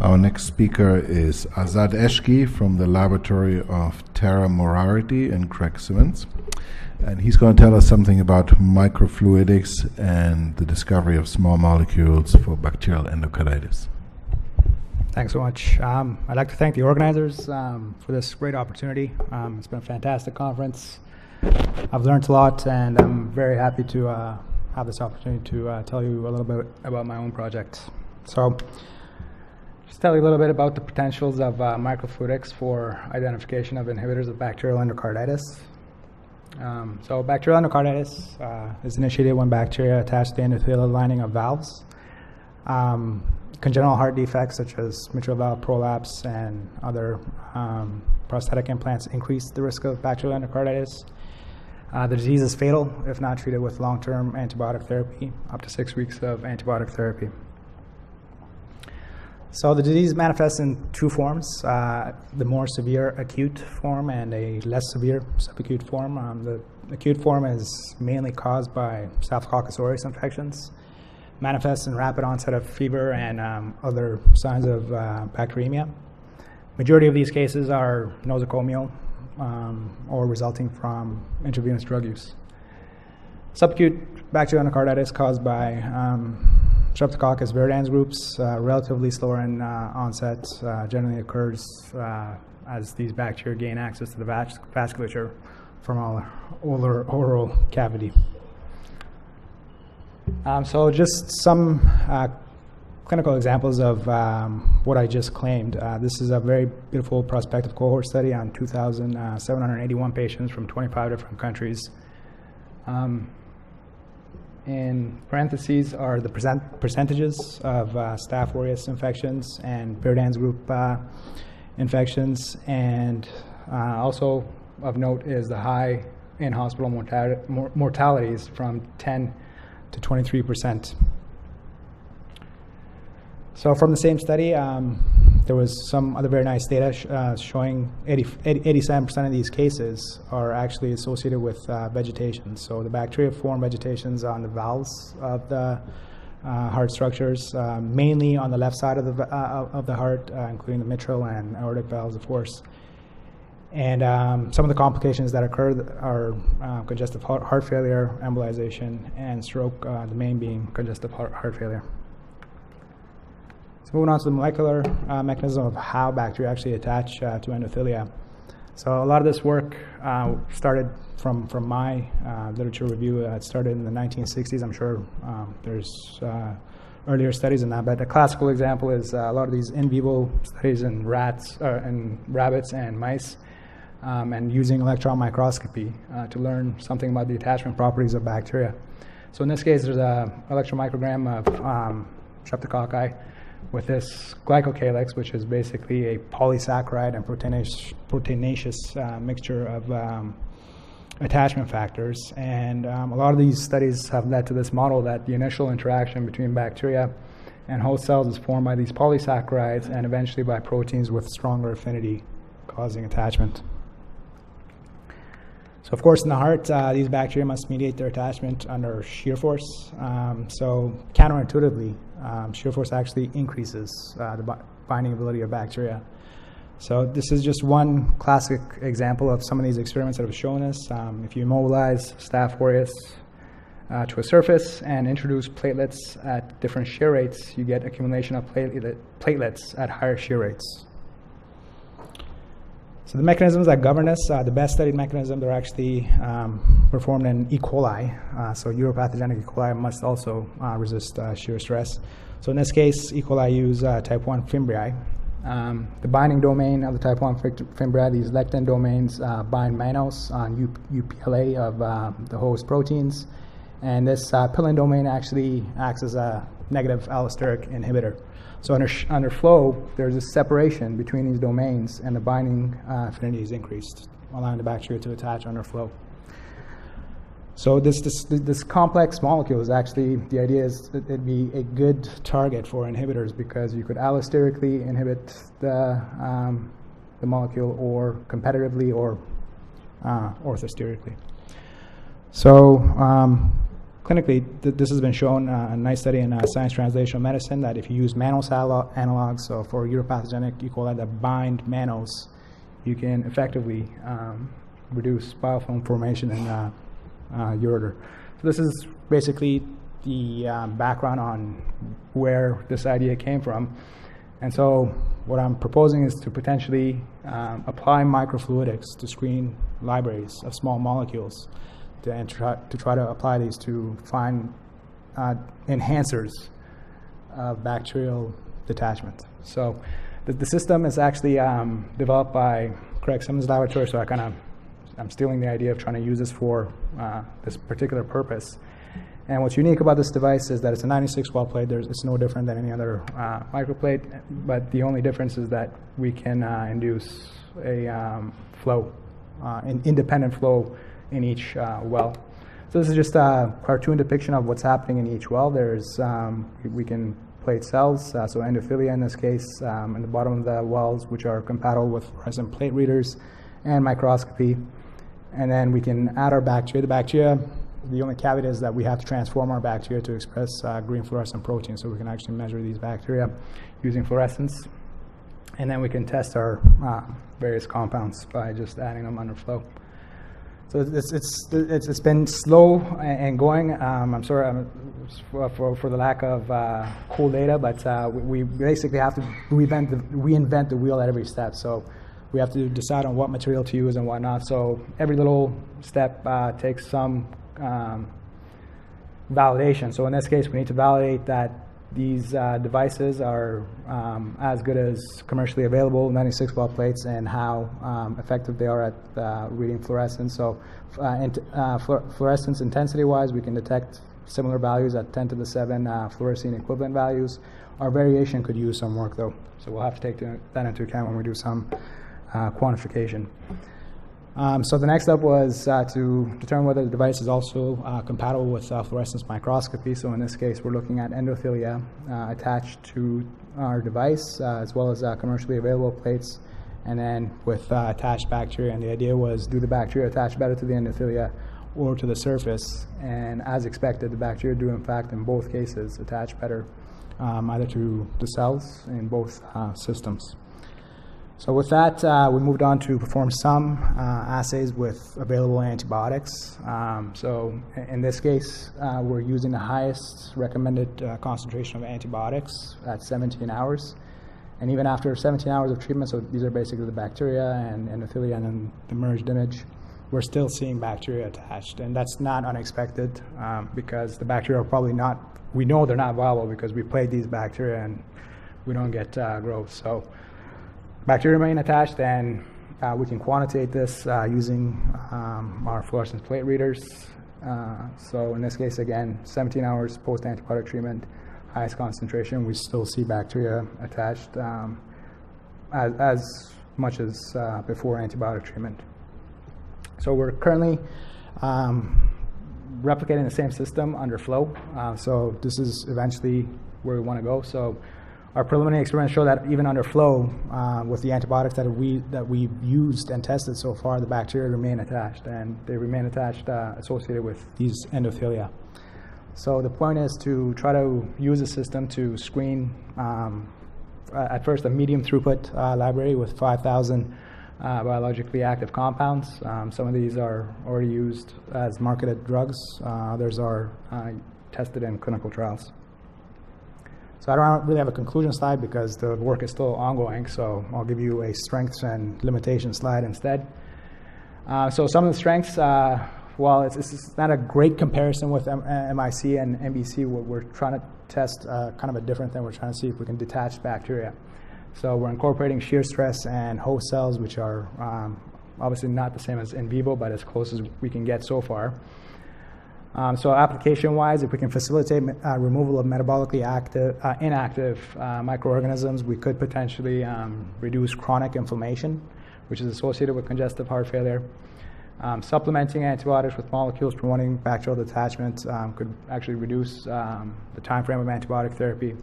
Our next speaker is Azad Eshki from the Laboratory of Tara Morarity and Craig Simmons. And he's going to tell us something about microfluidics and the discovery of small molecules for bacterial endocarditis. Thanks so much. I'd like to thank the organizers for this great opportunity. It's been a fantastic conference. I've learned a lot, and I'm very happy to have this opportunity to tell you a little bit about my own project. So, just tell you a little bit about the potentials of microfluidics for identification of inhibitors of bacterial endocarditis. So bacterial endocarditis is initiated when bacteria attach to the endothelial lining of valves. Congenital heart defects such as mitral valve prolapse and other prosthetic implants increase the risk of bacterial endocarditis. The disease is fatal if not treated with long-term antibiotic therapy, up to 6 weeks of antibiotic therapy. So the disease manifests in two forms, the more severe acute form and a less severe subacute form. The acute form is mainly caused by Staphylococcus aureus infections, manifests in rapid onset of fever and other signs of bacteremia. Majority of these cases are nosocomial or resulting from intravenous drug use. Subacute bacterial endocarditis caused by Streptococcus viridans groups, relatively slower in onset, generally occurs as these bacteria gain access to the vasculature from our oral cavity. So just some clinical examples of what I just claimed. This is a very beautiful prospective cohort study on 2,781 patients from 25 different countries. In parentheses are the percentages of Staph aureus infections and viridans group infections, and also of note is the high in-hospital mortalities from 10 to 23%. So from the same study, there was some other very nice data showing 87% of these cases are actually associated with vegetation. So the bacteria form vegetations on the valves of the heart structures, mainly on the left side of the heart, including the mitral and aortic valves, of course. And some of the complications that occur are congestive heart failure, embolization, and stroke, the main being congestive heart failure. So moving on to the molecular mechanism of how bacteria actually attach to endothelia. So a lot of this work started from my literature review. It started in the 1960s. I'm sure there's earlier studies in that, but a classical example is a lot of these in vivo studies in rats, in rabbits and mice, and using electron microscopy to learn something about the attachment properties of bacteria. So in this case, there's an electron microgram of Streptococci with this glycocalyx, which is basically a polysaccharide and proteinaceous mixture of attachment factors. And a lot of these studies have led to this model that the initial interaction between bacteria and host cells is formed by these polysaccharides and eventually by proteins with stronger affinity causing attachment. So of course in the heart, these bacteria must mediate their attachment under shear force. So counterintuitively, shear force actually increases the binding ability of bacteria. So this is just one classic example of some of these experiments that have shown us. If you immobilize Staph aureus to a surface and introduce platelets at different shear rates, you get accumulation of platelets at higher shear rates. So the mechanisms that govern this, the best studied mechanism, they're actually performed in E. coli. So uropathogenic E. coli must also resist shear stress. So in this case, E. coli use type 1 fimbriae. The binding domain of the type 1 fimbriae, these lectin domains bind mannose on UPLA of the host proteins. And this pillin domain actually acts as a negative allosteric inhibitor. So under flow, there's a separation between these domains, and the binding affinity is increased, allowing the bacteria to attach under flow. So this complex molecule is actually, the idea is that it'd be a good target for inhibitors because you could allosterically inhibit the molecule or competitively or orthosterically. So clinically, this has been shown, a nice study in Science Translational Medicine, that if you use mannose analogs, so for uropathogenic E. coli that bind mannose, you can effectively reduce biofilm formation in ureter. So this is basically the background on where this idea came from. And so what I'm proposing is to potentially apply microfluidics to screen libraries of small molecules to try to apply these to find enhancers of bacterial detachment. So the system is actually developed by Craig Simmons' laboratory, so I'm stealing the idea of trying to use this for this particular purpose. And what's unique about this device is that it's a 96-well plate. It's no different than any other microplate, but the only difference is that we can induce a flow, an independent flow in each well. So this is just a cartoon depiction of what's happening in each well. We can plate cells, so endophilia in this case, in the bottom of the wells, which are compatible with fluorescent plate readers and microscopy. And then we can add our bacteria. The bacteria, the only caveat is that we have to transform our bacteria to express green fluorescent protein, so we can actually measure these bacteria using fluorescence. And then we can test our various compounds by just adding them under flow. So it's been slow and going. I'm sorry for the lack of cool data, but we basically have to reinvent the wheel at every step. So we have to decide on what material to use and whatnot. So every little step takes some validation. So in this case, we need to validate that these devices are as good as commercially available 96-well plates and how effective they are at reading fluorescence. So fluorescence intensity-wise, we can detect similar values at 10 to the 7 fluorescein equivalent values. Our variation could use some work, though, so we'll have to take that into account when we do some quantification. So the next step was to determine whether the device is also compatible with fluorescence microscopy. So in this case, we're looking at endophilia attached to our device, as well as commercially available plates, and then with attached bacteria. And the idea was, do the bacteria attach better to the endophilia or to the surface? And as expected, the bacteria do, in fact, in both cases, attach better either to the cells in both systems. So with that, we moved on to perform some assays with available antibiotics. So in this case, we're using the highest recommended concentration of antibiotics at 17 hours. And even after 17 hours of treatment, so these are basically the bacteria and endophilia and then the merged image, we're still seeing bacteria attached. And that's not unexpected because the bacteria are probably not, we know they're not viable because we plate these bacteria and we don't get growth. So bacteria remain attached, and we can quantitate this using our fluorescence plate readers. So in this case, again, 17 hours post-antibiotic treatment, highest concentration, we still see bacteria attached as much as before antibiotic treatment. So we're currently replicating the same system under flow. So this is eventually where we want to go. So our preliminary experiments show that even under flow, with the antibiotics that we've used and tested so far, the bacteria remain attached, and they remain attached associated with these endophilia. So the point is to try to use the system to screen, at first, a medium throughput library with 5,000 biologically active compounds. Some of these are already used as marketed drugs. Others are tested in clinical trials. So I don't really have a conclusion slide because the work is still ongoing, so I'll give you a strengths and limitations slide instead. So some of the strengths, while it's not a great comparison with MIC and MBC, we're trying to test kind of a different thing. We're trying to see if we can detach bacteria. So we're incorporating shear stress and host cells, which are obviously not the same as in vivo, but as close as we can get so far. So application-wise, if we can facilitate removal of metabolically inactive microorganisms, we could potentially reduce chronic inflammation, which is associated with congestive heart failure. Supplementing antibiotics with molecules promoting bacterial detachment could actually reduce the time frame of antibiotic therapy.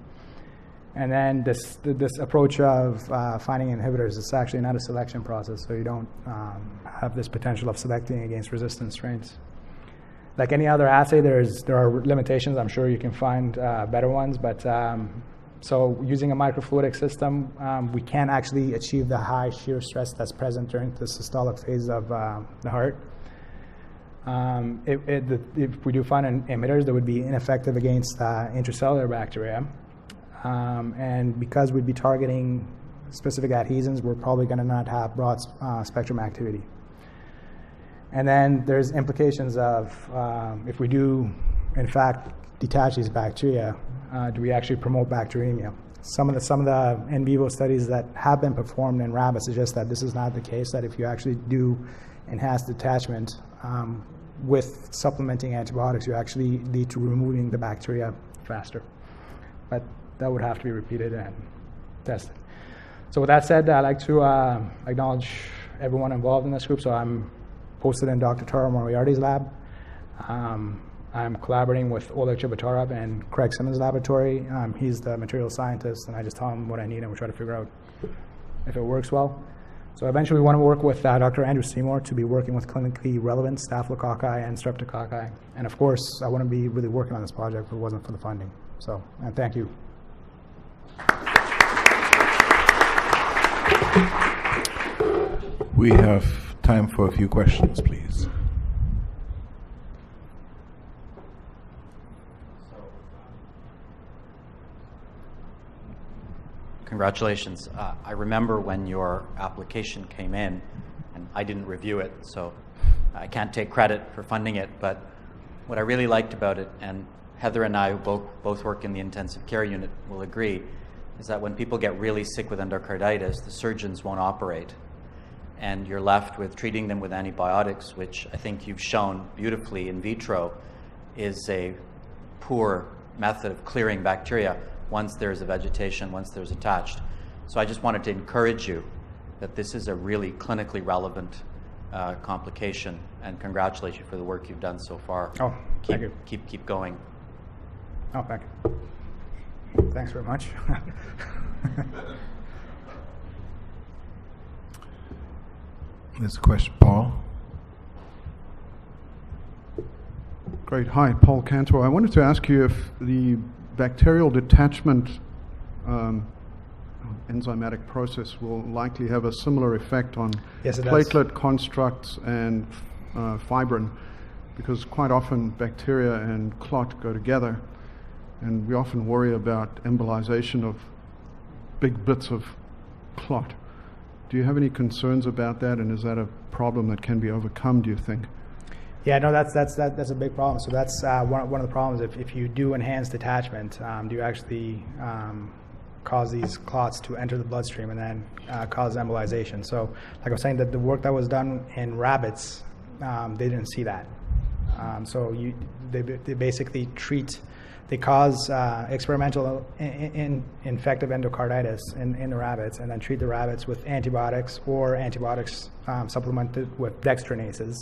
And then this approach of finding inhibitors is actually not a selection process, so you don't have this potential of selecting against resistant strains. like any other assay, there are limitations. I'm sure you can find better ones, but so using a microfluidic system, we can actually achieve the high shear stress that's present during the systolic phase of the heart. If we do find emitters, that would be ineffective against intracellular bacteria. And because we'd be targeting specific adhesins, we're probably going to not have broad spectrum activity. And then there's implications of if we do, in fact, detach these bacteria, do we actually promote bacteremia? Some of the in vivo studies that have been performed in rabbits suggest that this is not the case, that if you actually do enhanced detachment with supplementing antibiotics, you actually lead to removing the bacteria faster. But that would have to be repeated and tested. So with that said, I'd like to acknowledge everyone involved in this group. So I'm posted in Dr. Tara Moriarty's lab. I'm collaborating with Oleg Chibatarov and Craig Simmons' laboratory. He's the material scientist, and I just tell him what I need, and we try to figure out if it works well. So eventually we want to work with Dr. Andrew Seymour to be working with clinically relevant staphylococci and streptococci. And of course, I wouldn't be really working on this project if it wasn't for the funding. So, and thank you. We have time for a few questions, please. Congratulations. I remember when your application came in, and I didn't review it, so I can't take credit for funding it, but what I really liked about it, and Heather and I, who both work in the intensive care unit, will agree, is that when people get really sick with endocarditis, the surgeons won't operate, and you're left with treating them with antibiotics, which I think you've shown beautifully in vitro is a poor method of clearing bacteria once there's a vegetation, once there's attached. So I just wanted to encourage you that this is a really clinically relevant complication, and congratulate you for the work you've done so far. Oh, thank you. Keep going. Oh, thank you. Thanks very much. There's a question, Paul. Great. Hi, Paul Cantor. I wanted to ask you if the bacterial detachment enzymatic process will likely have a similar effect on platelet constructs and fibrin, because quite often bacteria and clot go together, and we often worry about embolization of big bits of clot. Do you have any concerns about that, and is that a problem that can be overcome, do you think? Yeah, no, that's a big problem. So that's one of the problems. If you do enhance detachment, do you actually cause these clots to enter the bloodstream and then cause embolization? So, like I was saying, that the work that was done in rabbits, they didn't see that. So they basically they cause experimental infective endocarditis in the rabbits, and then treat the rabbits with antibiotics or antibiotics supplemented with dextrinases,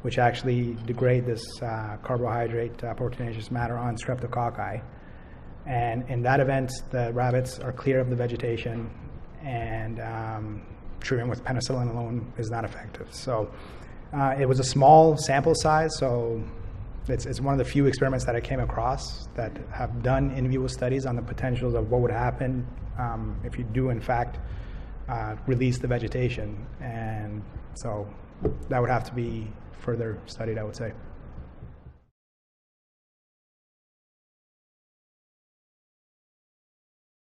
which actually degrade this carbohydrate proteinaceous matter on streptococci. And in that event, the rabbits are clear of the vegetation, and treatment with penicillin alone is not effective. So it was a small sample size, so it's one of the few experiments that I came across that have done in vivo studies on the potentials of what would happen if you do, in fact, release the vegetation. And so that would have to be further studied, I would say.